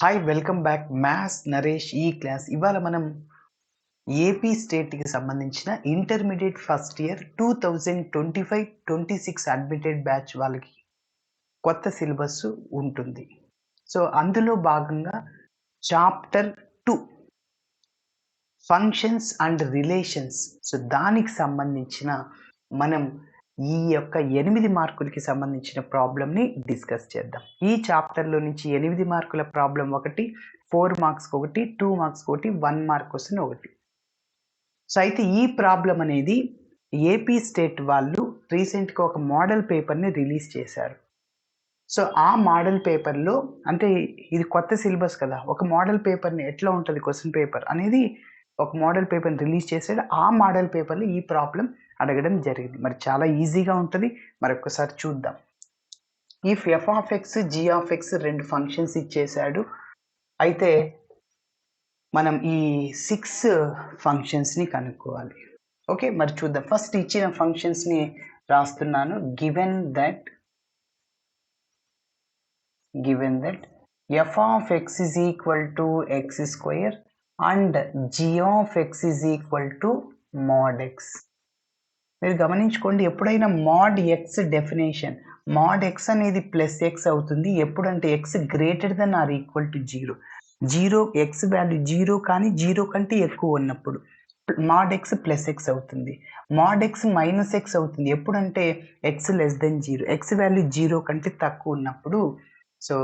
Hi welcome back maths Naresh ఈ class. ఇవాళ మనం ఏపీ స్టేట్కి సంబంధించిన intermediate first year 2025-26 admitted batch వాళ్ళకి కొత్త సిలబస్ ఉంటుంది. సో అందులో భాగంగా chapter 2 functions and relations, so దానికి సంబంధించిన మనం ఈ యొక్క 8 మార్కులకి సంబంధించిన ప్రాబ్లమ్ని డిస్కస్ చేద్దాం. ఈ చాప్టర్లో నుంచి 8 మార్కుల ప్రాబ్లం ఒకటి, 4 మార్క్స్కి ఒకటి, 2 మార్క్స్కి ఒకటి, 1 మార్క్ క్వశ్చన్ ఒకటి. సో అయితే ఈ ప్రాబ్లం అనేది ఏపీ స్టేట్ వాళ్ళు రీసెంట్గా ఒక మోడల్ పేపర్ని రిలీజ్ చేశారు. సో ఆ మోడల్ పేపర్లో, అంటే ఇది కొత్త సిలబస్ కదా, ఒక మోడల్ పేపర్ని ఎట్లా ఉంటుంది క్వశ్చన్ పేపర్ అనేది ఒక మోడల్ పేపర్ని రిలీజ్ చేశాడు. ఆ మోడల్ పేపర్లో ఈ ప్రాబ్లం అడగడం జరిగింది. మరి చాలా ఈజీగా ఉంటుంది, మరొకసారి చూద్దాం. If f of x g of x రెండు ఫంక్షన్స్ ఇచ్చేసాడు. అయితే మనం ఈ 6 ఫంక్షన్స్ని కనుక్కోవాలి. ఓకే, మరి చూద్దాం. ఫస్ట్ ఇచ్చిన ఫంక్షన్స్ని రాస్తున్నాను. Given that f of x is equal to x square and g of x is equal to mod x. మీరు గమనించుకోండి, ఎప్పుడైనా mod x definition, mod x అనేది ప్లస్ ఎక్స్ అవుతుంది ఎప్పుడంటే x greater than or equal to 0 x value 0 కానీ 0 కంటే ఎక్కువ ఉన్నప్పుడు మోడ్ ఎక్స్ ప్లస్ ఎక్స్ అవుతుంది. మోడ్ ఎక్స్ మైనస్ ఎక్స్ అవుతుంది ఎప్పుడంటే x less than 0, x value 0 కంటే తక్కువ ఉన్నప్పుడు. సో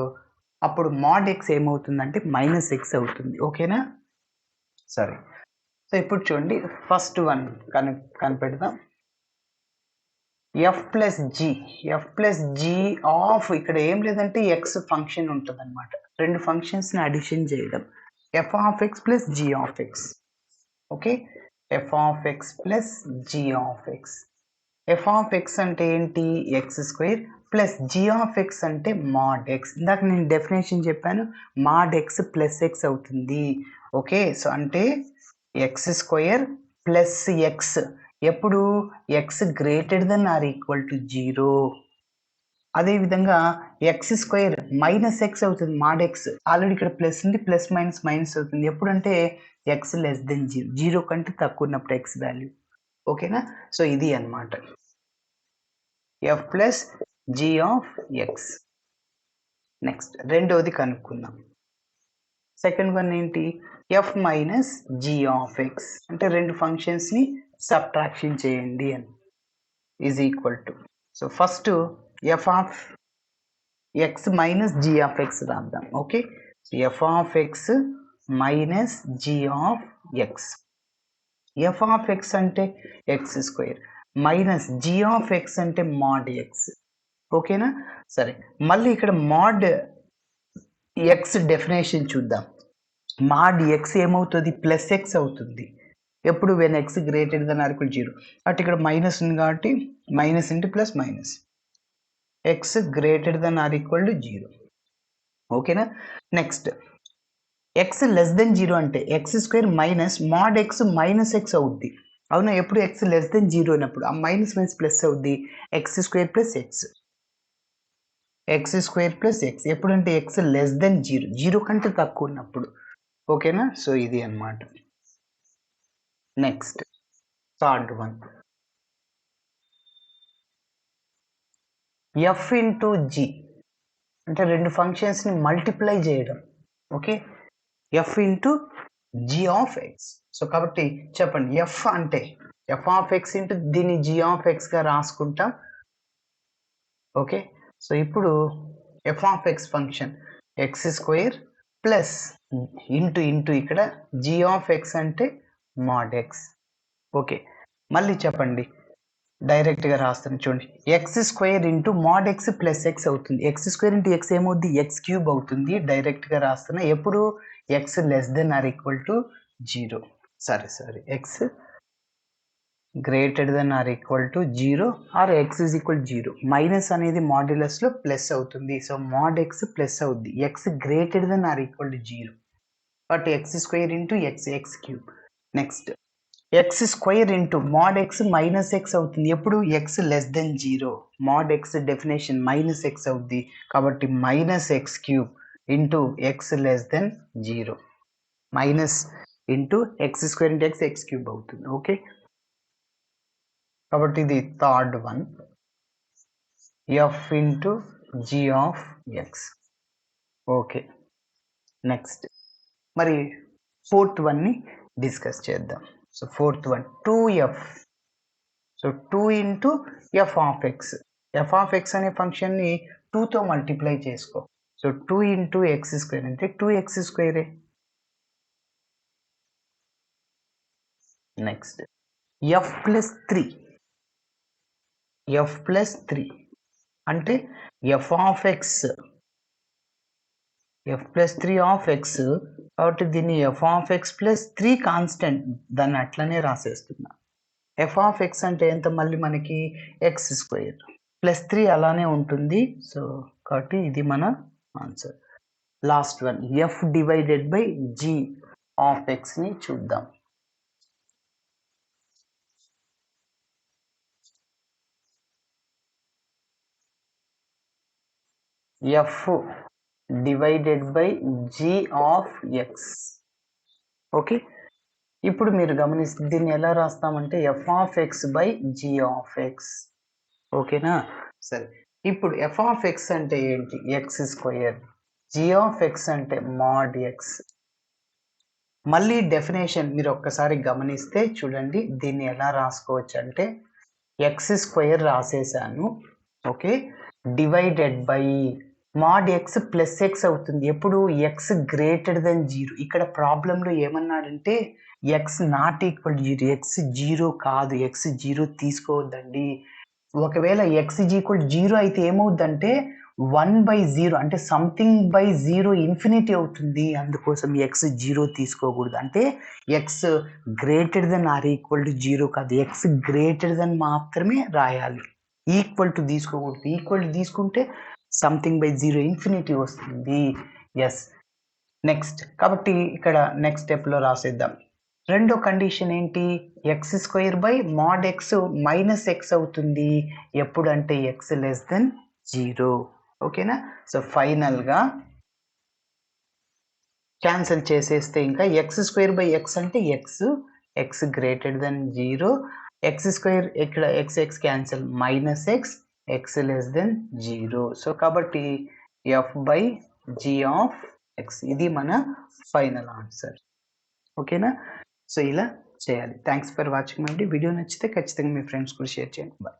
అప్పుడు మోడ్ ఎక్స్ ఏమవుతుందంటే మైనస్ ఎక్స్ అవుతుంది. ఓకేనా, సరే. సో ఇప్పుడు చూడండి, ఫస్ట్ వన్ కనిపెడదాం. ఎఫ్ ప్లస్ జీ ఆఫ్, ఇక్కడ ఏం లేదంటే ఎక్స్ ఫంక్షన్ ఉంటుంది అనమాట. రెండు ఫంక్షన్స్ని అడిషన్ చేయడం. F of x plus g of x. Okay, f of x plus g of x. F of x అంటే ఏంటి, x square plus g of x అంటే మాడ్ ఎక్స్. ఇందాక నేను డెఫినేషన్ చెప్పాను, మాడ్ ఎక్స్ ప్లస్ ఎక్స్ అవుతుంది. Okay, so అంటే x square plus x ఎప్పుడు x greater than or equal to 0. అదేవిధంగా ఎక్స్ స్క్వేర్ మైనస్ ఎక్స్ అవుతుంది, మాడ్ ఎక్స్. ఆల్రెడీ ఇక్కడ ప్లస్ ఉంది, ప్లస్ మైనస్ మైనస్ అవుతుంది ఎప్పుడంటే ఎక్స్ లెస్ దెన్ 0 కంటే తక్కువ ఉన్నప్పుడు ఎక్స్ వాల్యూ. ఓకేనా, సో ఇది అన్నమాట f plus g of x. Next రెండోది కనుక్కుందాం. సెకండ్ వన్ ఏంటి, f minus g of x. అంటే రెండు ఫంక్షన్స్ని సబ్ట్రాక్షన్ చేయండి అని, is equal to. So first f of x minus g of x రాద్దాం. Okay, f of x minus g of x. F of x అంటే x square minus g of x అంటే mod x. ఓకేనా, సరే. మళ్ళీ ఇక్కడ mod x definition చూద్దాం. Mod X ఏమవుతుంది, plus x అవుతుంది ఎప్పుడు when x greater than or equal 0. అటు ఇక్కడ మైనస్ ఉంది కాబట్టి minus into plus minus, x greater than or equal to 0. ఓకేనా, నెక్స్ట్ ఎక్స్ లెస్ దెన్ 0 అంటే x square minus mod x minus x అవుద్ది. అవునా, ఎప్పుడు ఎక్స్ లెస్ దెన్ 0 అయినప్పుడు ఆ మైనస్ మైనస్ ప్లస్ అవుద్ది, x square plus x. X square plus x ఎప్పుడంటే x less than 0 కంటే తక్కువ ఉన్నప్పుడు. ఓకేనా, సో ఇది అన్నమాట. Next third one, f into g. అంటే రెండు ఫంక్షన్స్ని మల్టిప్లై చేయడం. Okay, f into g of x. So కాబట్టి చెప్పండి, ఎఫ్ అంటే ఎఫ్ ఆఫ్ ఎక్స్ ఇంటూ దీన్ని జీ ఆఫ్ ఎక్స్గా రాసుకుంటాం. ఓకే, సో ఇప్పుడు f of x function x square plus into ఇక్కడ జీ ఆఫ్ ఎక్స్ అంటే మాడ్ ఎక్స్. ఓకే, మళ్ళీ చెప్పండి, డైరెక్ట్గా రాస్తాను చూడండి. X square into mod x plus x అవుతుంది. ఎక్స్ స్క్వేర్ ఇంటూ ఎక్స్ ఏమవుద్ది, ఎక్స్ క్యూబ్ అవుతుంది. డైరెక్ట్గా రాస్తున్నా ఎప్పుడు x less than or equal to 0. Sorry x greater than or equal to 0 or x is equal 0. Minus అనేది మాడ్యులస్లో plus అవుతుంది, so mod x plus అవుద్ది x greater than or equal to 0. But x square into x cube. Next x square into mod x minus x అవుతుంది ఎప్పుడు x less than 0. Mod x definition minus x అవుద్ది కాబట్టి minus x cube into x less than 0 minus into x square into x cube అవుతుంది. Okay, కాబట్టి ఇది third one, f into g of x. Okay, next మరి fourth వన్ని discuss చేద్దాం. So fourth one 2f. So 2 into f of x. F of x అనే ఫంక్షన్ని 2తో multiply చేసుకో. సో 2 ఇంటూ ఎక్స్ స్క్వేర్ అంటే 2x స్క్వేరే. Next f plus 3. F plus 3 అంటే f of x, f plus 3 of x, కాబట్టి దీన్ని f of x plus 3 constant, దాన్ని అట్లనే రాసేస్తున్నా. ఎఫ్ ఆఫ్ ఎక్స్ అంటే ఎంత, మళ్ళీ మనకి ఎక్స్ స్క్వేర్ ప్లస్ 3 అలానే ఉంటుంది. సో కాబట్టి ఇది మన answer. Last one f divided by g of ఎక్స్ని చూద్దాం. F divided by g of x. Okay, ఇప్పుడు మీరు గమనిస్తే దీన్ని ఎలా రాస్తామంటే f of x by g of x. ఓకేనా, సరే. ఇప్పుడు ఎఫ్ ఆఫ్ ఎక్స్ అంటే ఏంటి, x square. G of x అంటే మాడ్ ఎక్స్. మళ్ళీ డెఫినేషన్ మీరు ఒక్కసారి గమనిస్తే చూడండి, దీన్ని ఎలా రాసుకోవచ్చు అంటే ఎక్స్ స్క్వేర్ రాసేసాను. Okay, divided by mod x plus x అవుతుంది. ఎప్పుడు ఎక్స్ గ్రేటర్ దెన్ 0. ఇక్కడ ప్రాబ్లంలో ఏమన్నాడంటే ఎక్స్ నాట్ ఈక్వల్ 0, ఎక్స్ 0 కాదు, ఎక్స్ 0 తీసుకోవద్దండి. ఒకవేళ ఎక్స్ ఈక్వల్ 0 అయితే ఏమవుద్దంటే 1/0 అంటే సంథింగ్ బై 0 ఇన్ఫినిటీ అవుతుంది. అందుకోసం ఎక్స్ 0 తీసుకోకూడదు. అంటే x greater than or equal to 0 కాదు, ఎక్స్ గ్రేటర్ దెన్ మాత్రమే రాయాలి. ఈక్వల్ టు తీసుకోకూడదు. ఈక్వల్ టు తీసుకుంటే సంథింగ్ బై 0 ఇన్ఫినిటీ వస్తుంది. ఎస్, నెక్స్ట్ కాబట్టి ఇక్కడ నెక్స్ట్ స్టెప్లో రాసేద్దాం. రెండో కండిషన్ ఏంటి, x square by mod x minus x అవుతుంది ఎప్పుడంటే ఎక్స్ లెస్ దెన్ 0. ఓకేనా, సో ఫైనల్గా క్యాన్సిల్ చేసేస్తే ఇంకా ఎక్స్ స్క్వేర్ బై ఎక్స్ అంటే x greater than 0, x square ఇక్కడ x cancel minus x less than 0. So కాబట్టి f by g of x ఇది మన ఫైనల్ ఆన్సర్. ఓకేనా, సో ఇలా చేయాలి. థ్యాంక్స్ ఫర్ వాచింగ్ అండి. వీడియో నచ్చితే ఖచ్చితంగా మీ ఫ్రెండ్స్ కూడా షేర్ చేయండి. బాయ్.